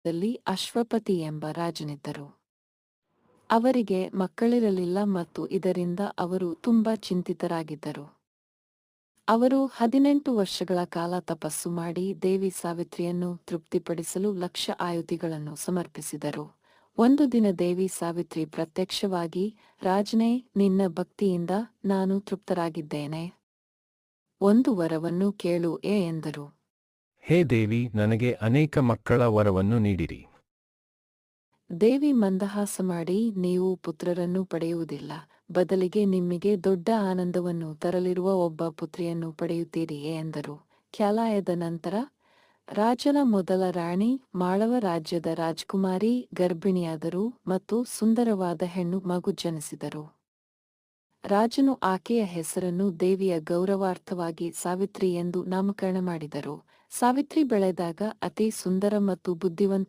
ದಲ್ಲಿ ಅಶ್ವಪತಿ ಎಂಬ ರಾಜನಿದ್ದರು. ಅವರಿಗೆ ಮಕ್ಕಳಿರಲಿಲ್ಲ ಮತ್ತು ಇದರಿಂದ ಅವರು ತುಂಬಾ ಚಿಂತಿತರಾಗಿದ್ದರು. ಅವರು 18 ವರ್ಷಗಳ ಕಾಲ ತಪಸ್ಸು ಮಾಡಿ ದೇವಿ ಸಾವಿತ್ರಿಯನ್ನು ತೃಪ್ತಿಪಡಿಸಲು ಲಕ್ಷ ಆಯುತಿಗಳನ್ನು ಸಮರ್ಪಿಸಿದರು. ಒಂದು ದಿನ ದೇವಿ ಸಾವಿತ್ರಿ ಪ್ರತ್ಯಕ್ಷವಾಗಿ, ರಾಜನೇ, ನಿನ್ನ ಭಕ್ತಿಯಿಂದ ನಾನು ತೃಪ್ತರಾಗಿದ್ದೇನೆ. ಒಂದು ವರವನ್ನು ಕೇಳು ಎಂದರು. ಹೇ ದೇವಿ, ನನಗೆ ಅನೇಕ ಮಕ್ಕಳ ವರವನ್ನು ನೀಡಿರಿ. ದೇವಿ ಮಂದಹಾಸ ಮಾಡಿ, ನೀವು ಪುತ್ರರನ್ನು ಪಡೆಯುವುದಿಲ್ಲ, ಬದಲಿಗೆ ನಿಮಗೆ ದೊಡ್ಡ ಆನಂದವನ್ನು ತರಲಿರುವ ಒಬ್ಬ ಪುತ್ರಿಯನ್ನು ಪಡೆಯುತ್ತೀರಿ ಎಂದರು. ಕ್ಯಾಲಾಯದ ನಂತರ ರಾಜನ ಮೊದಲ ರಾಣಿ ಮಾಳವ ರಾಜ್ಯದ ರಾಜ್ಕುಮಾರಿ ಗರ್ಭಿಣಿಯಾದರು ಮತ್ತು ಸುಂದರವಾದ ಹೆಣ್ಣು ಮಗು ಜನಿಸಿದರು. ರಾಜನು ಆಕೆಯ ಹೆಸರನ್ನು ದೇವಿಯ ಗೌರವಾರ್ಥವಾಗಿ ಸಾವಿತ್ರಿ ಎಂದು ನಾಮಕರಣ ಮಾಡಿದರು. ಸಾವಿತ್ರಿ ಬೆಳೆದಾಗ ಅತಿ ಸುಂದರ ಮತ್ತು ಬುದ್ಧಿವಂತ